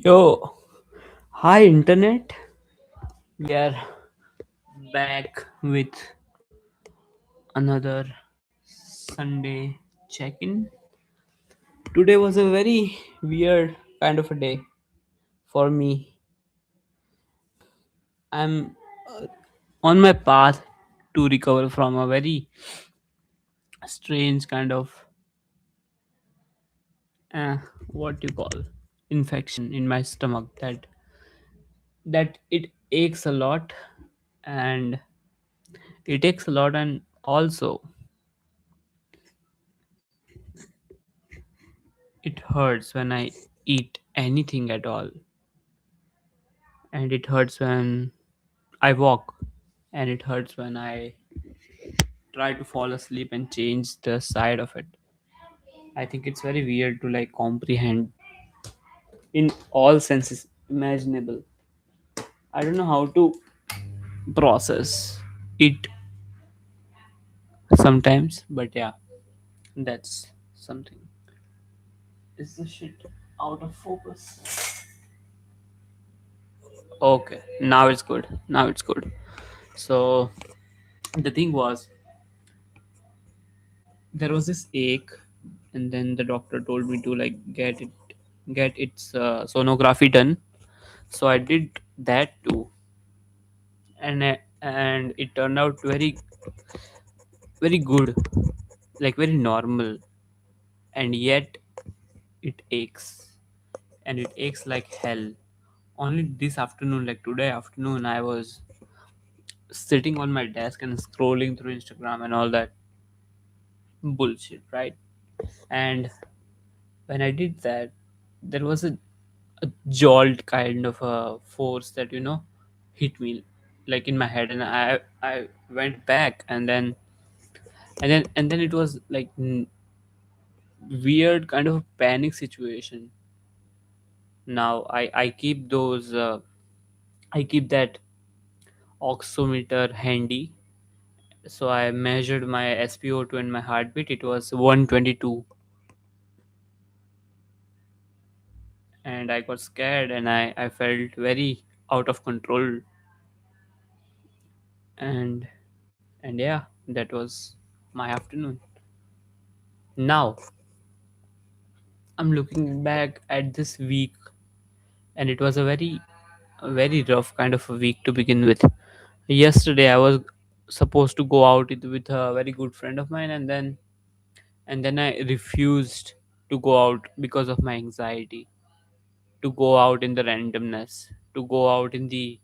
Yo, hi internet. We are back with another Sunday check-in. Today was a very weird kind of a day for me. I'm on my path to recover from a very strange kind of what you call infection in my stomach that it aches a lot and it aches a lot and also it hurts when I eat anything at all, and it hurts when I walk, and it hurts when I try to fall asleep and change the side of it. I think it's very weird to like comprehend in all senses imaginable. I don't know how to process it sometimes, but yeah, that's something. Is the shit out of focus? Okay, now it's good. Now it's good. So the thing was, there was this ache, and then the doctor told me to like get its sonography done. So I did that too, and it turned out very good, like very normal, and yet it aches, and it aches like hell. Only this afternoon, like today afternoon, I was sitting on my desk and scrolling through Instagram and all that bullshit, right? And when I did that, there was a jolt kind of a force that hit me like in my head, and I went back, and then it was like weird kind of panic situation. Now I keep those I keep that oximeter handy, so I measured my SpO2 and my heartbeat. It was 122, and I got scared, and I felt very out of control, and yeah, that was my afternoon. Now I'm looking back at this week, and it was a very rough kind of a week to begin with. Yesterday I was supposed to go out with a very good friend of mine, and then I refused to go out because of my anxiety, to go out in the randomness, to go out in the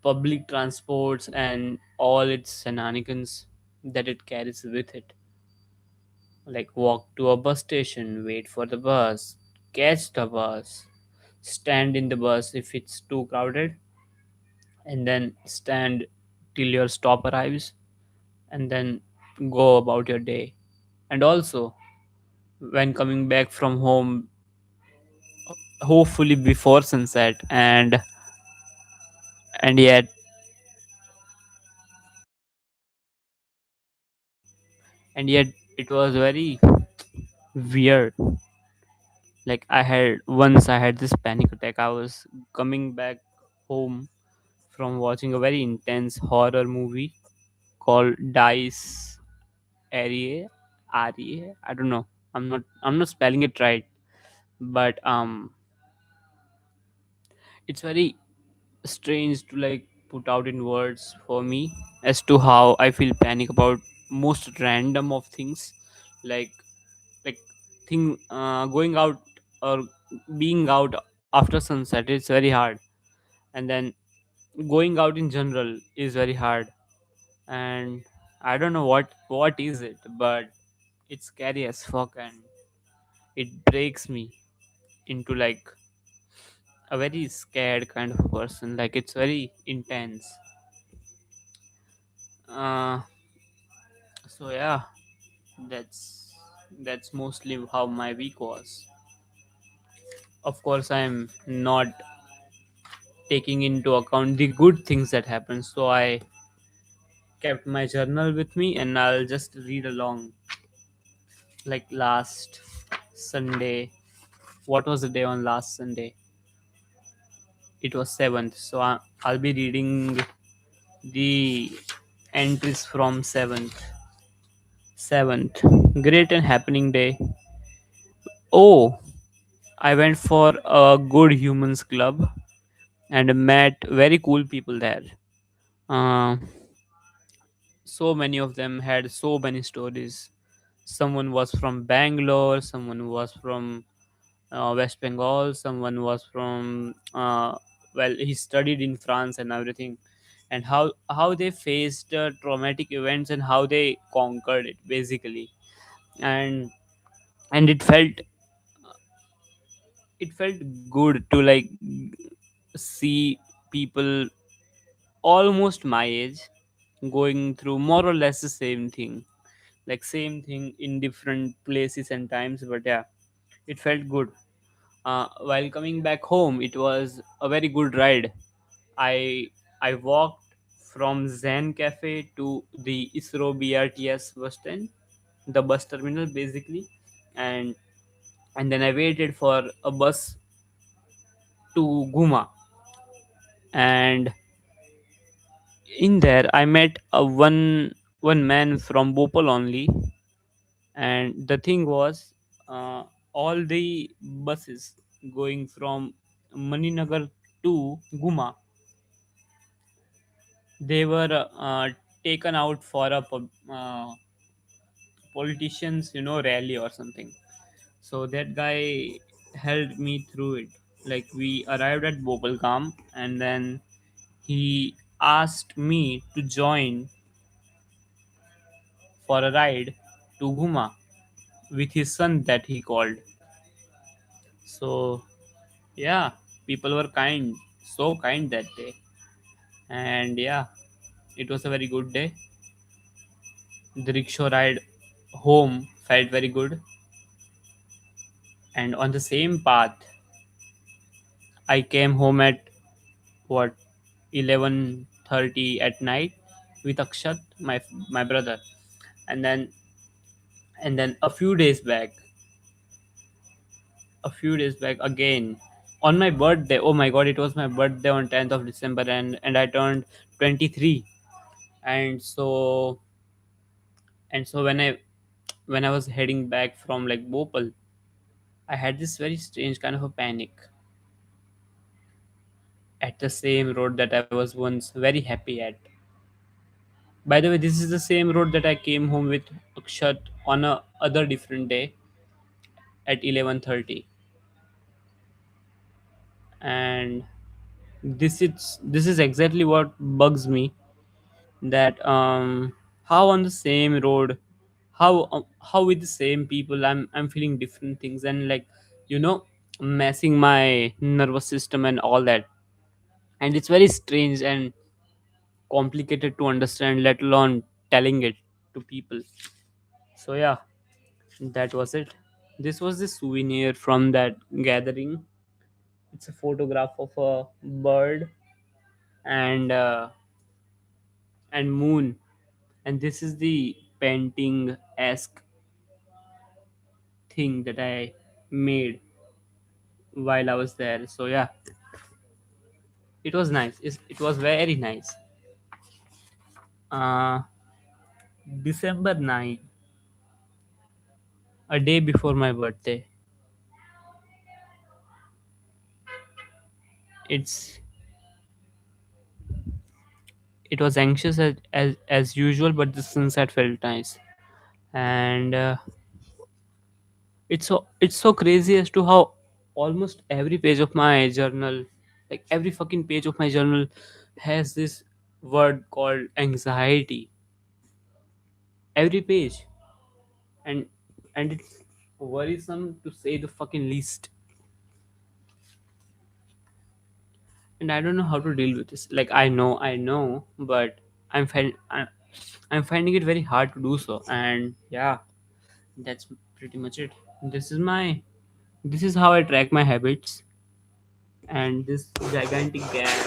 public transports and all its shenanigans that it carries with it. Like walk to a bus station, wait for the bus, catch the bus, stand in the bus if it's too crowded, and then stand till your stop arrives, and then go about your day. And also, when coming back from home, hopefully before sunset, and yet and yet it was very weird. Like I had this panic attack. I was coming back home from watching a very intense horror movie called Dice Area. Aria. I don't know. I'm not spelling it right, but it's very strange to like put out in words for me as to how I feel panic about most random of things, like like going out or being out after sunset. It's very hard, and then going out in general is very hard, and I don't know what is it, but it's scary as fuck, and it breaks me into like a very scared kind of person. Like it's very intense. uh so yeah, that's mostly how my week was. Of course, I'm not taking into account the good things that happen, so I kept my journal with me, and I'll just read along. Like last Sunday, what was the day on last Sunday? It was 7th. So I'll be reading the entries from 7th. 7th. Great and happening day. Oh, I went for a good humans club and met very cool people there. Uh, so many of them had so many stories. Someone was from Bangalore, someone was from West Bengal, someone was from well, he studied in France and everything, and how they faced traumatic events and how they conquered it basically, and and it felt good to like see people almost my age going through more or less the same thing, like same thing in different places and times, but yeah, it felt good. While coming back home, it was a very good ride. I i walked from Zen Cafe to the ISRO BRTS bus stand, the bus terminal basically, and and then I waited for a bus to Guma, and in there I met a one man from Bhopal only, and the thing was, all the buses going from Maninagar to Guma, they were taken out for a politicians, rally or something. So that guy helped me through it. Like we arrived at Bobalgam, and then he asked me to join for a ride to Guma with his son that he called. So yeah, people were kind, so kind that day, and yeah, it was a very good day. The rickshaw ride home felt very good, and on the same path, I came home at what 11:30 at night with Akshat, my brother, and then a few days back again on my birthday. Oh my god, it was my birthday on 10th of December, and I turned 23. And so and so when I was heading back from like Bhopal, I had this very strange kind of a panic at the same road that I was once very happy at. By the way, this is the same road that I came home with Akshat on a other different day at 11:30, and this is exactly what bugs me, that how on the same road, how with the same people I'm feeling different things, and like, you know messing my nervous system and all that, and it's very strange and complicated to understand, let alone telling it to people. So yeah, that was it. This was the souvenir from that gathering. It's a photograph of a bird and moon, and this is the painting esque thing that I made while I was there. So yeah, it was nice. It was very nice. Uh, December 9, a day before my birthday. It's it was anxious as usual, but the sunset felt nice, and it's so crazy as to how almost every page of my journal, like every fucking page of my journal, has this word called anxiety. Every page, and it's worrisome to say the fucking least. And I don't know how to deal with this. Like I know, but I'm finding it very hard to do so. And yeah, that's pretty much it. This is my this is how I track my habits. And this gigantic gap,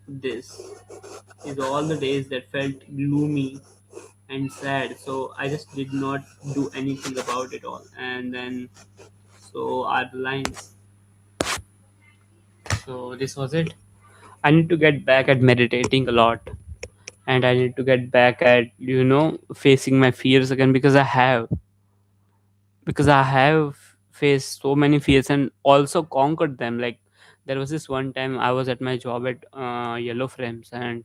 this is all the days that felt gloomy and sad. So I just did not do anything about it all. And then so are the lines. So this was it. I need to get back at meditating a lot, and I need to get back at facing my fears again, because I have faced so many fears and also conquered them. Like, there was this one time I was at my job at Yellow Frames, and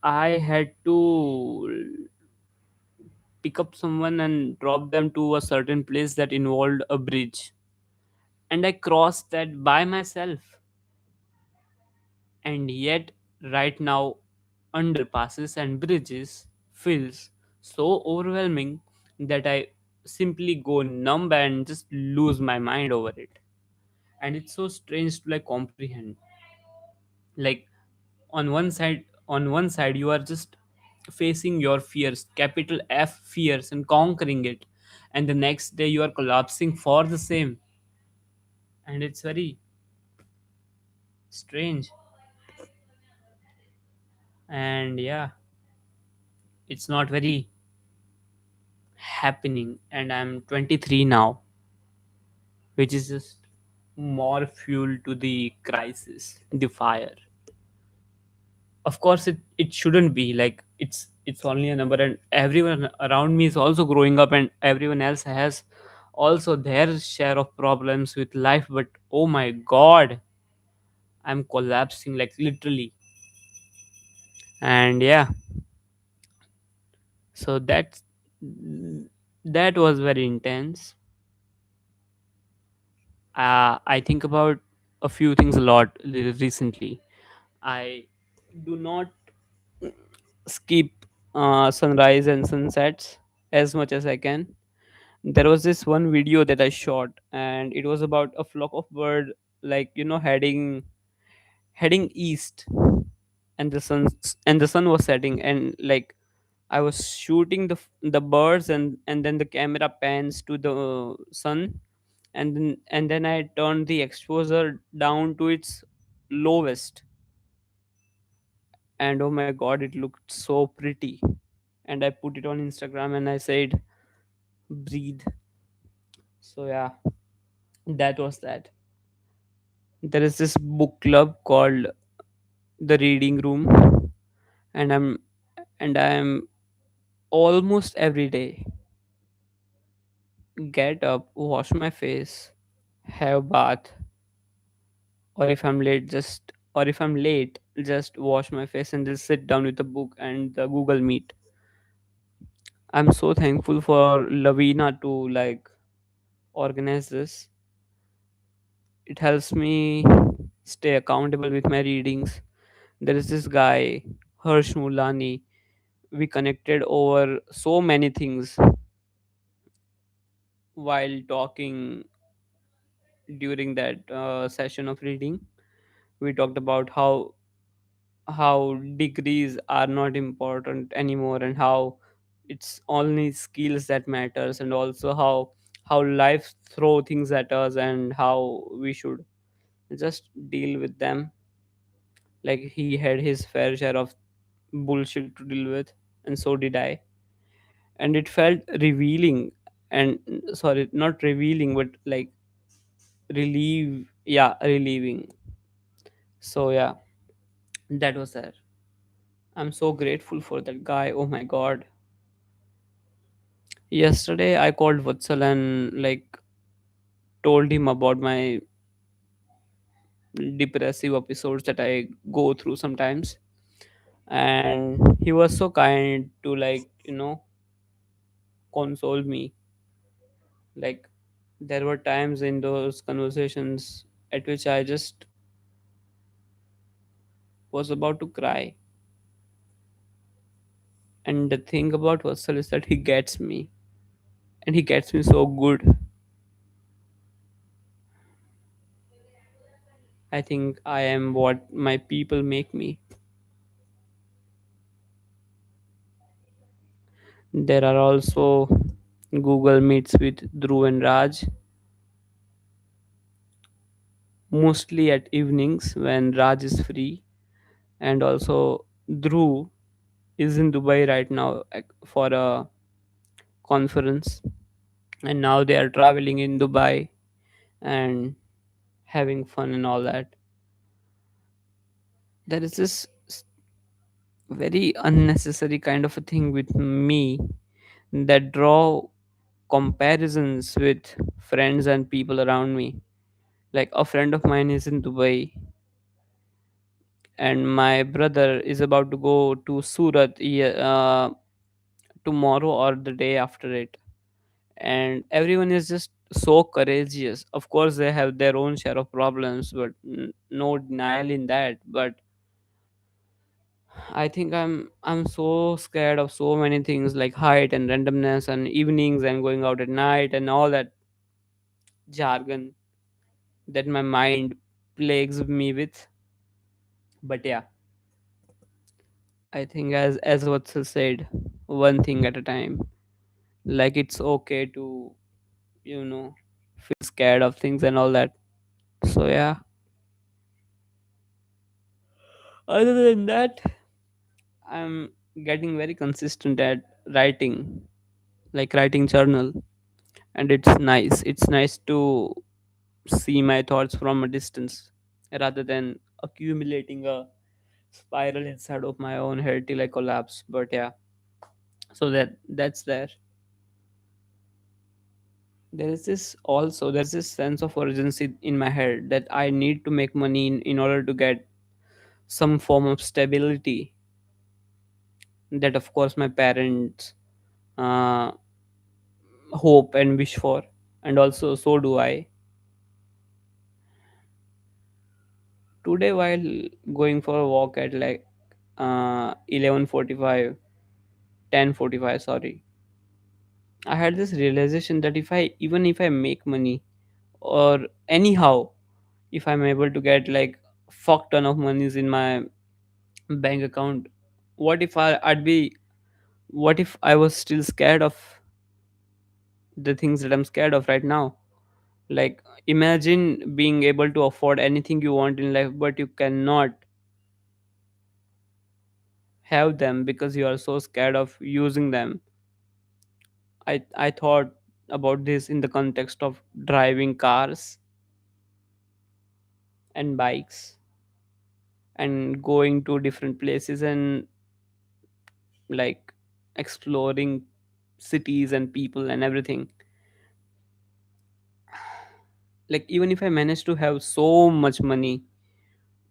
I had to pick up someone and drop them to a certain place that involved a bridge, and I crossed that by myself. And yet, right now, underpasses and bridges feels so overwhelming that I simply go numb and just lose my mind over it. And it's so strange to like comprehend. Like, on one side you are just facing your fears, capital F fears, and conquering it, and the next day you are collapsing for the same. And it's very strange. And yeah, it's not very happening. And I'm 23 now, which is just more fuel to the crisis, the fire. Of course, it shouldn't be like it's only a number, and everyone around me is also growing up, and everyone else has also their share of problems with life. But oh my god, I'm collapsing, like, literally. And yeah, so that was very intense. I think about a few things a lot recently. I do not skip sunrise and sunsets as much as I can. There was this one video that I shot, and it was about a flock of bird, like, heading east, and the sun was setting, and like, I was shooting the birds, and then the camera pans to the sun, and then I turned the exposure down to its lowest, and oh my god, it looked so pretty. And I put it on Instagram and I said, breathe. So yeah, that was that. There is this book club called the Reading Room, and I'm almost every day get up, wash my face, have bath, or if I'm late, just wash my face and just sit down with the book and the Google Meet. I'm so thankful for Lavina to like organize this. It helps me stay accountable with my readings. There is this guy, Harsh Mulani. We connected over so many things while talking during that session of reading. We talked about how degrees are not important anymore, and how it's only skills that matters, and also how life throw things at us, and how we should just deal with them. Like, he had his fair share of bullshit to deal with, and so did I. And it felt revealing, and sorry, not revealing, but like relieving. So yeah, that was there. I'm so grateful for that guy. Oh my god. Yesterday I called Vatsal and like told him about my depressive episodes that I go through sometimes. And he was so kind to like, console me. Like, there were times in those conversations at which I just was about to cry. And the thing about Vatsal is that he gets me, and he gets me so good. I think I am what my people make me. There are also Google Meets with Dhruv and Raj, mostly at evenings when Raj is free, and also Dhruv is in Dubai right now, like, for a conference, and now they are traveling in Dubai. and having fun and all that. There is this very unnecessary kind of a thing with me that draw comparisons with friends and people around me. Like a friend of mine is in Dubai, and my brother is about to go to Surat tomorrow or the day after it. And everyone is just so courageous. Of course, they have their own share of problems, but no denial in that. But I think I'm so scared of so many things like height and randomness and evenings and going out at night and all that jargon that my mind plagues me with. But yeah, I think as Vatsal said, one thing at a time. Like it's okay to, you know, feel scared of things and all that. So yeah. Other than that, I'm getting very consistent at writing, like writing journal, and it's nice. It's nice to see my thoughts from a distance rather than accumulating a spiral inside of my own head till I collapse. But yeah, so that's there. There's this sense of urgency in my head that I need to make money in order to get some form of stability that of course my parents uh, hope and wish for, and also so do I. Today while going for a walk at like 11:45, 10:45, sorry, I had this realization that if I make money, or anyhow, if I'm able to get like fuck ton of monies in my bank account, what if I'd be what if I was still scared of the things that I'm scared of right now? Like, imagine being able to afford anything you want in life, but you cannot have them because you are so scared of using them. I thought about this in the context of driving cars and bikes and going to different places and like exploring cities and people and everything. Like, even if I manage to have so much money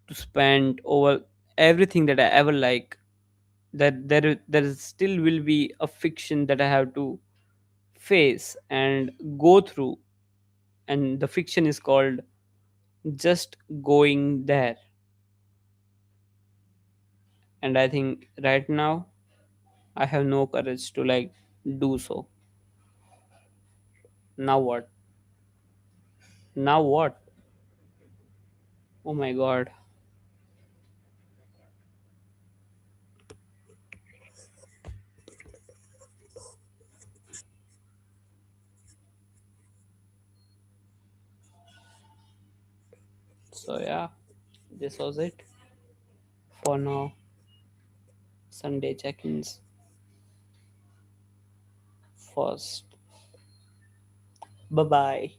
to spend over everything that I ever like, that there still will be a fiction that I have to face and go through, and the fiction is called just going there. And I think right now I have no courage to like do so. Now what? Now what? Oh my god. So yeah, this was it for now. Sunday check-ins first. Bye bye.